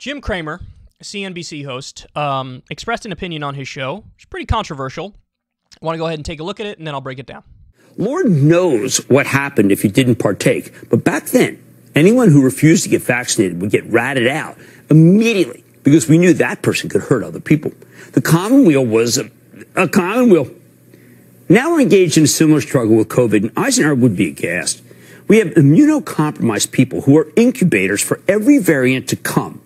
Jim Cramer, CNBC host, expressed an opinion on his show. It's pretty controversial. I want to go ahead and take a look at it, and then I'll break it down. Lord knows what happened if you didn't partake. But back then, anyone who refused to get vaccinated would get ratted out immediately because we knew that person could hurt other people. The commonweal was a commonweal. Now we're engaged in a similar struggle with COVID, and Eisenhower would be aghast. We have immunocompromised people who are incubators for every variant to come,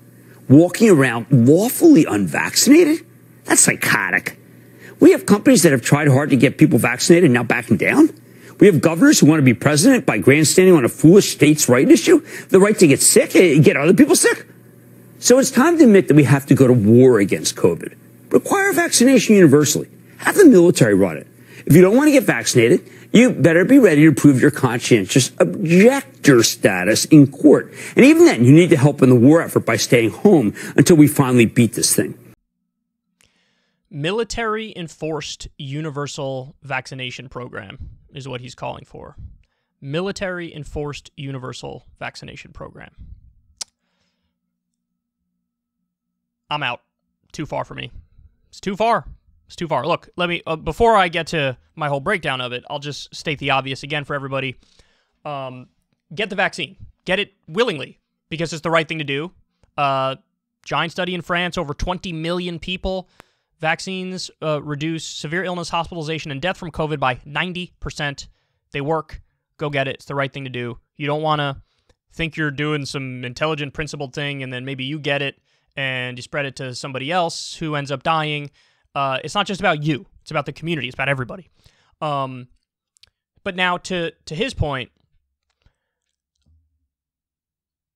walking around lawfully unvaccinated? That's psychotic. We have companies that have tried hard to get people vaccinated and now backing down. We have governors who want to be president by grandstanding on a foolish states' right issue, the right to get sick, get other people sick. So it's time to admit that we have to go to war against COVID. Require vaccination universally. Have the military run it. If you don't want to get vaccinated, you better be ready to prove your conscientious objector status in court. And even then, you need to help in the war effort by staying home until we finally beat this thing. Military-enforced universal vaccination program is what he's calling for. Military-enforced universal vaccination program. I'm out. Too far for me. It's too far. It's too far. Look, let me, before I get to my whole breakdown of it, I'll just state the obvious again for everybody. Get the vaccine. Get it willingly, because it's the right thing to do. Giant study in France, over 20 million people. Vaccines reduce severe illness, hospitalization, and death from COVID by 90%. They work. Go get it. It's the right thing to do. You don't want to think you're doing some intelligent, principled thing, and then maybe you get it, and you spread it to somebody else who ends up dying. It's not just about you. It's about the community. It's about everybody. But now, to his point,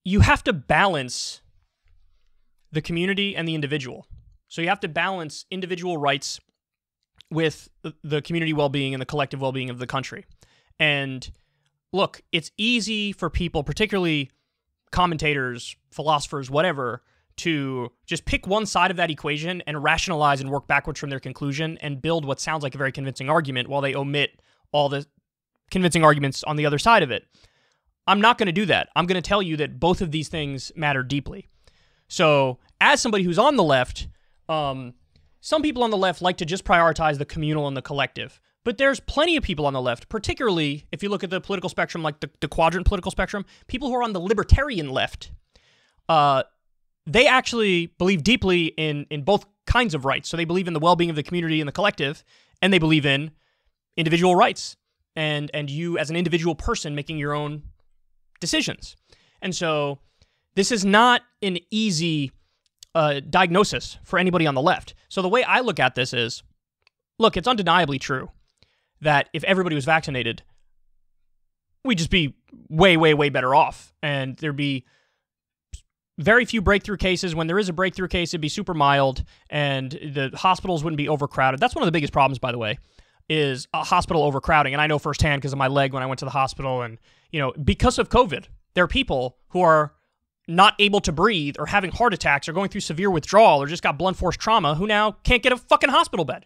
you have to balance the community and the individual. So you have to balance individual rights with the community well-being and the collective well-being of the country. And look, it's easy for people, particularly commentators, philosophers, whatever, to just pick one side of that equation and rationalize and work backwards from their conclusion and build what sounds like a very convincing argument while they omit all the convincing arguments on the other side of it. I'm not going to do that. I'm going to tell you that both of these things matter deeply. So as somebody who's on the left, some people on the left like to just prioritize the communal and the collective. But there's plenty of people on the left, particularly if you look at the political spectrum, like the quadrant political spectrum, people who are on the libertarian left, they actually believe deeply in both kinds of rights. So they believe in the well-being of the community and the collective, and they believe in individual rights and you as an individual person making your own decisions. And so this is not an easy diagnosis for anybody on the left. So the way I look at this is, look, it's undeniably true that if everybody was vaccinated, we'd just be way, way, way better off. And there'd be very few breakthrough cases. When there is a breakthrough case, it'd be super mild, and the hospitals wouldn't be overcrowded. That's one of the biggest problems, by the way, is a hospital overcrowding. And I know firsthand because of my leg when I went to the hospital. And, because of COVID, there are people who are not able to breathe or having heart attacks or going through severe withdrawal or just got blunt force trauma who now can't get a fucking hospital bed.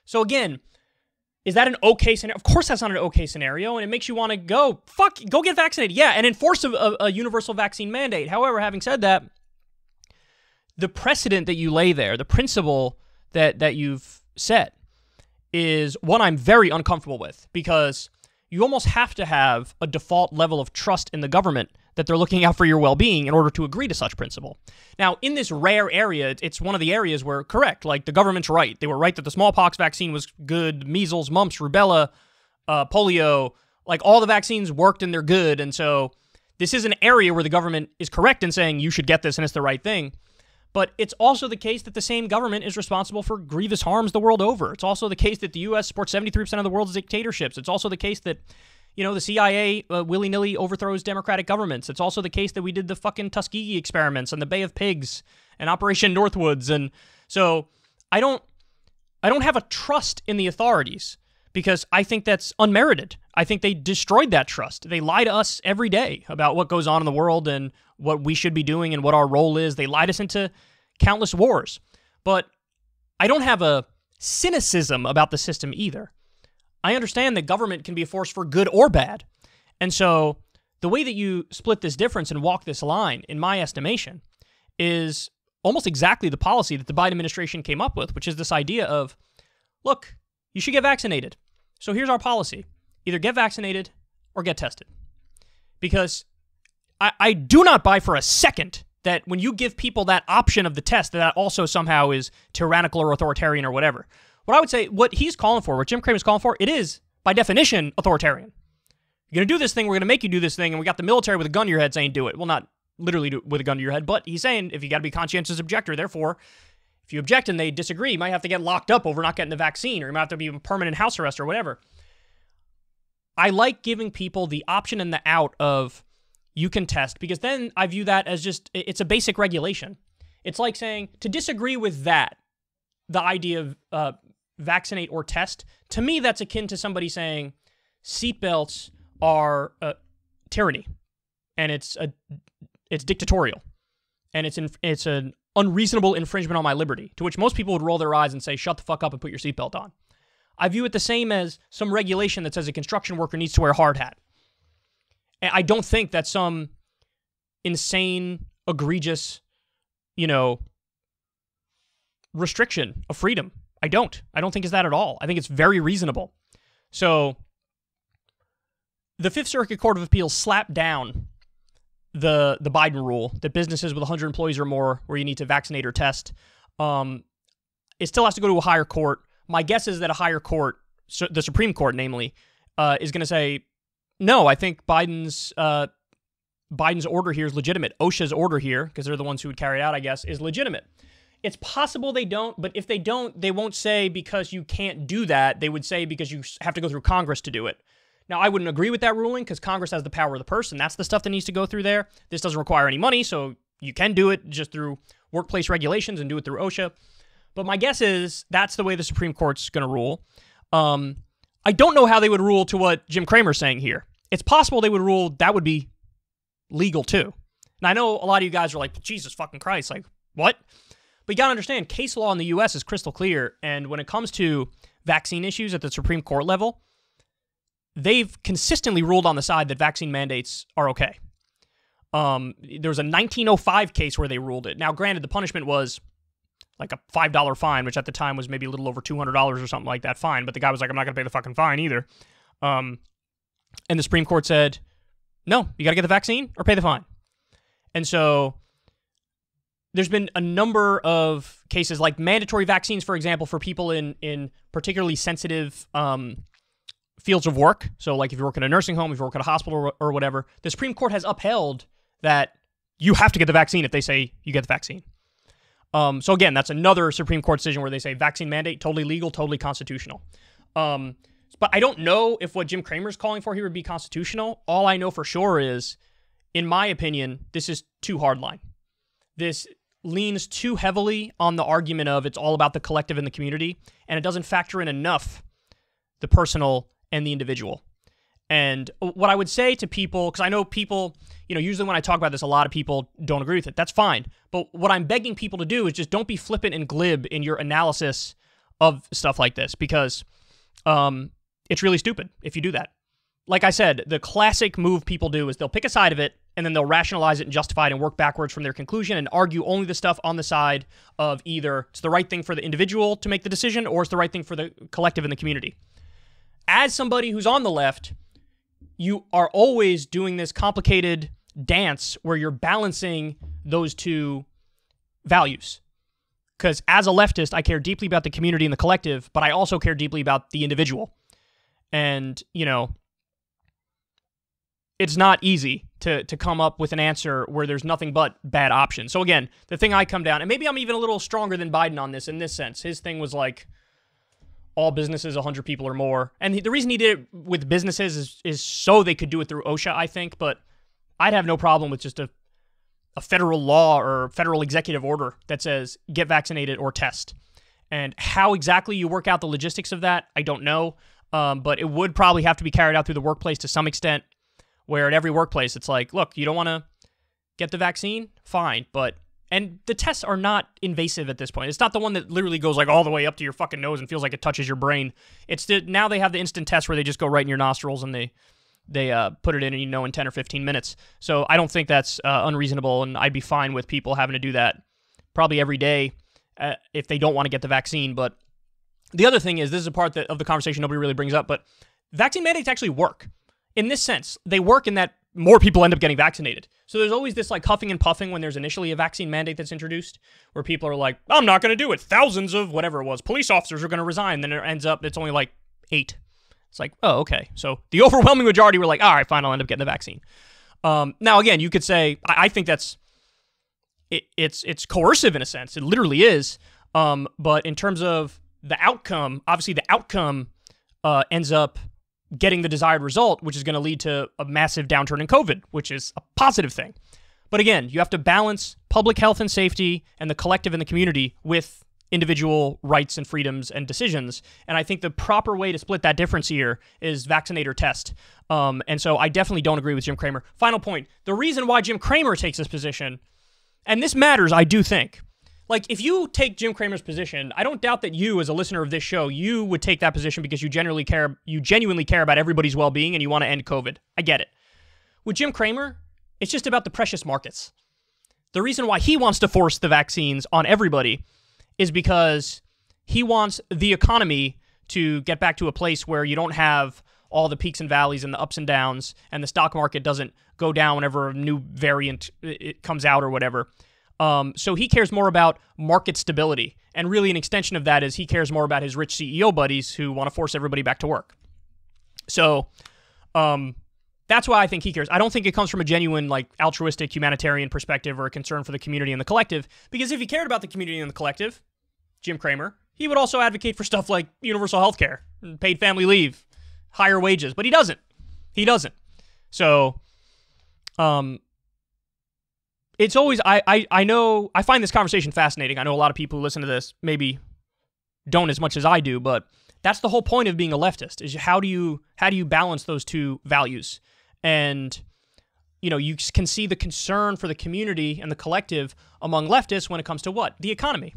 So again, is that an okay scenario? Of course that's not an okay scenario, and it makes you want to go get vaccinated. Yeah, and enforce a universal vaccine mandate. However, having said that, the precedent that you lay there, the principle that you've set is one I'm very uncomfortable with, because you almost have to have a default level of trust in the government that they're looking out for your well-being in order to agree to such principle. Now, in this rare area, it's one of the areas where, correct, like the government's right. They were right that the smallpox vaccine was good, measles, mumps, rubella, polio, like all the vaccines worked and they're good. And so this is an area where the government is correct in saying you should get this and it's the right thing. But it's also the case that the same government is responsible for grievous harms the world over. It's also the case that the U.S. supports 73% of the world's dictatorships. It's also the case that the CIA willy-nilly overthrows democratic governments. It's also the case that we did the fucking Tuskegee experiments and the Bay of Pigs and Operation Northwoods. And so I don't have a trust in the authorities because I think that's unmerited. I think they destroyed that trust. They lie to us every day about what goes on in the world and what we should be doing and what our role is. They lied us into countless wars. But I don't have a cynicism about the system either. I understand that government can be a force for good or bad. And so the way that you split this difference and walk this line, in my estimation, is almost exactly the policy that the Biden administration came up with, which is this idea of, look, you should get vaccinated. So here's our policy. Either get vaccinated or get tested. Because I do not buy for a second that when you give people that option of the test, that also somehow is tyrannical or authoritarian or whatever. What I would say, what he's calling for, what Jim Cramer is calling for, it is, by definition, authoritarian. You're going to do this thing, we're going to make you do this thing, and we got the military with a gun to your head saying do it. Well, not literally with a gun to your head, but he's saying if you got to be conscientious objector, therefore, if you object and they disagree, you might have to get locked up over not getting the vaccine, or you might have to be in permanent house arrest or whatever. I like giving people the option and the out of you can test, because then I view that as just, it's a basic regulation. It's like saying, to disagree with that, the idea of vaccinate or test, to me that's akin to somebody saying seatbelts are tyranny, and it's dictatorial, and it's an unreasonable infringement on my liberty, to which most people would roll their eyes and say, shut the fuck up and put your seatbelt on. I view it the same as some regulation that says a construction worker needs to wear a hard hat. And I don't think that's some insane, egregious, restriction of freedom. I don't think it's that at all. I think it's very reasonable. So the Fifth Circuit Court of Appeals slapped down the Biden rule that businesses with 100 employees or more, where you need to vaccinate or test, it still has to go to a higher court. My guess is that a higher court, the Supreme Court namely, is going to say, no, I think Biden's order here is legitimate. OSHA's order here, because they're the ones who would carry it out, I guess, is legitimate. It's possible they don't, but if they don't, they won't say because you can't do that. They would say because you have to go through Congress to do it. Now, I wouldn't agree with that ruling because Congress has the power of the purse, and that's the stuff that needs to go through there. This doesn't require any money, so you can do it just through workplace regulations and do it through OSHA. But my guess is that's the way the Supreme Court's going to rule. I don't know how they would rule to what Jim Cramer's saying here. It's possible they would rule that would be legal too. And I know a lot of you guys are like, Jesus fucking Christ, like, what? But you got to understand, case law in the U.S. is crystal clear, and when it comes to vaccine issues at the Supreme Court level, they've consistently ruled on the side that vaccine mandates are okay. There was a 1905 case where they ruled it. Now, granted, the punishment was like a $5 fine, which at the time was maybe a little over $200 or something like that fine, but the guy was like, I'm not going to pay the fucking fine either. And the Supreme Court said, no, you got to get the vaccine or pay the fine. And so there's been a number of cases like mandatory vaccines, for example, for people in particularly sensitive fields of work. So like if you work in a nursing home, if you work at a hospital or whatever, the Supreme Court has upheld that you have to get the vaccine if they say you get the vaccine. So again, that's another Supreme Court decision where they say vaccine mandate, totally legal, totally constitutional. But I don't know if what Jim Cramer's calling for here would be constitutional. All I know for sure is, in my opinion, this is too hardline. This leans too heavily on the argument of it's all about the collective and the community, and it doesn't factor in enough the personal and the individual. And what I would say to people, because I know people, usually when I talk about this, a lot of people don't agree with it. That's fine. But what I'm begging people to do is just don't be flippant and glib in your analysis of stuff like this, because it's really stupid if you do that. Like I said, the classic move people do is they'll pick a side of it, and then they'll rationalize it and justify it and work backwards from their conclusion and argue only the stuff on the side of either it's the right thing for the individual to make the decision or it's the right thing for the collective and the community. As somebody who's on the left, you are always doing this complicated dance where you're balancing those two values. Because as a leftist, I care deeply about the community and the collective, but I also care deeply about the individual. And, it's not easy to come up with an answer where there's nothing but bad options. So again, the thing I come down, and maybe I'm even a little stronger than Biden on this in this sense. His thing was like all businesses, 100 people or more. And the reason he did it with businesses is so they could do it through OSHA, I think. But I'd have no problem with just a federal law or federal executive order that says get vaccinated or test. And how exactly you work out the logistics of that, I don't know. But it would probably have to be carried out through the workplace to some extent, where at every workplace it's like, look, you don't want to get the vaccine? Fine. And the tests are not invasive at this point. It's not the one that literally goes like all the way up to your fucking nose and feels like it touches your brain. Now they have the instant test where they just go right in your nostrils and they put it in, in 10 or 15 minutes. So I don't think that's unreasonable, and I'd be fine with people having to do that probably every day if they don't want to get the vaccine. But the other thing is, this is a part of the conversation nobody really brings up, but vaccine mandates actually work. In this sense, they work in that more people end up getting vaccinated. So there's always this like huffing and puffing when there's initially a vaccine mandate that's introduced, where people are like, I'm not going to do it. Thousands of whatever it was, police officers are going to resign. Then it ends up, it's only like 8. It's like, oh, okay. So the overwhelming majority were like, all right, fine, I'll end up getting the vaccine. Now, again, you could say, I think that's, it's coercive in a sense. It literally is. But in terms of the outcome, obviously the outcome ends up getting the desired result, which is going to lead to a massive downturn in COVID, which is a positive thing. But again, you have to balance public health and safety and the collective and the community with individual rights and freedoms and decisions. And I think the proper way to split that difference here is vaccinate or test. And so I definitely don't agree with Jim Cramer. Final point, the reason why Jim Cramer takes this position, and this matters, I do think. Like, if you take Jim Cramer's position, I don't doubt that you, as a listener of this show, you would take that position because you genuinely care about everybody's well-being and you want to end COVID. I get it. With Jim Cramer, it's just about the precious markets. The reason why he wants to force the vaccines on everybody is because he wants the economy to get back to a place where you don't have all the peaks and valleys and the ups and downs, and the stock market doesn't go down whenever a new variant it comes out or whatever. So he cares more about market stability. And really an extension of that is he cares more about his rich CEO buddies who want to force everybody back to work. So that's why I think he cares. I don't think it comes from a genuine, like, altruistic humanitarian perspective or a concern for the community and the collective. Because if he cared about the community and the collective, Jim Cramer, he would also advocate for stuff like universal health care, paid family leave, higher wages. But he doesn't. He doesn't. So it's always, I know, I find this conversation fascinating. I know a lot of people who listen to this maybe don't as much as I do, but that's the whole point of being a leftist, is how do you balance those two values? And, you can see the concern for the community and the collective among leftists when it comes to what? The economy.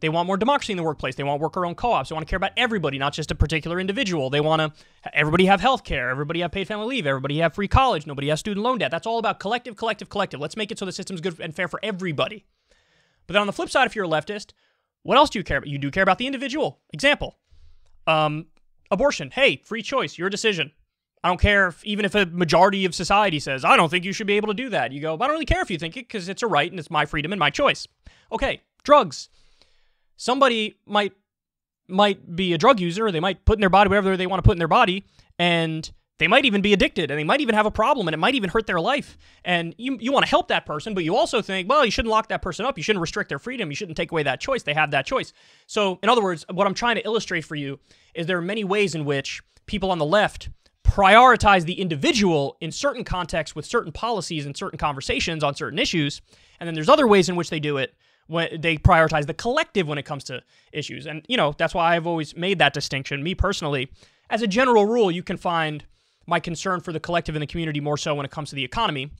They want more democracy in the workplace. They want worker-owned co-ops. They want to care about everybody, not just a particular individual. They want everybody have health care, everybody have paid family leave, everybody have free college, nobody has student loan debt. That's all about collective, collective, collective. Let's make it so the system's good and fair for everybody. But then on the flip side, if you're a leftist, what else do you care about? You do care about the individual. Example, abortion. Hey, free choice, your decision. I don't care even if a majority of society says, I don't think you should be able to do that. You go, I don't really care if you think it because it's a right and it's my freedom and my choice. Okay, drugs. Somebody might be a drug user, they might put in their body whatever they want to put in their body, and they might even be addicted, and they might even have a problem, and it might even hurt their life. And you want to help that person, but you also think, well, you shouldn't lock that person up, you shouldn't restrict their freedom, you shouldn't take away that choice, they have that choice. So, in other words, what I'm trying to illustrate for you is there are many ways in which people on the left prioritize the individual in certain contexts with certain policies and certain conversations on certain issues, and then there's other ways in which they do it when they prioritize the collective when it comes to issues. And, that's why I've always made that distinction. Me personally, as a general rule, you can find my concern for the collective and the community more so when it comes to the economy.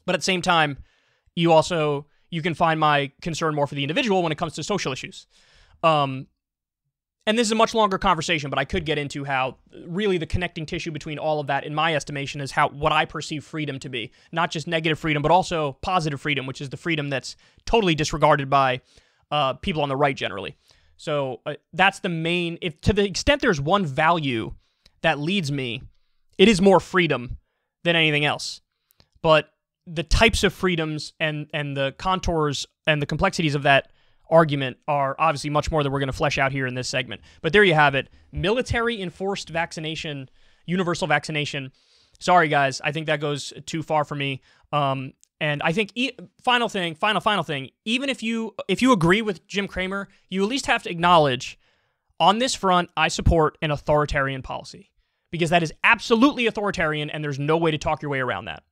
But at the same time, you can find my concern more for the individual when it comes to social issues. And this is a much longer conversation, but I could get into how really the connecting tissue between all of that, in my estimation, is what I perceive freedom to be. Not just negative freedom, but also positive freedom, which is the freedom that's totally disregarded by people on the right generally. So that's the main, to the extent there's one value that leads me, it is more freedom than anything else. But the types of freedoms and the contours and the complexities of that argument are obviously much more that we're going to flesh out here in this segment. But there you have it. Military enforced vaccination, universal vaccination. Sorry, guys. I think that goes too far for me. And I think final thing, even if you agree with Jim Cramer, you at least have to acknowledge on this front, I support an authoritarian policy because that is absolutely authoritarian and there's no way to talk your way around that.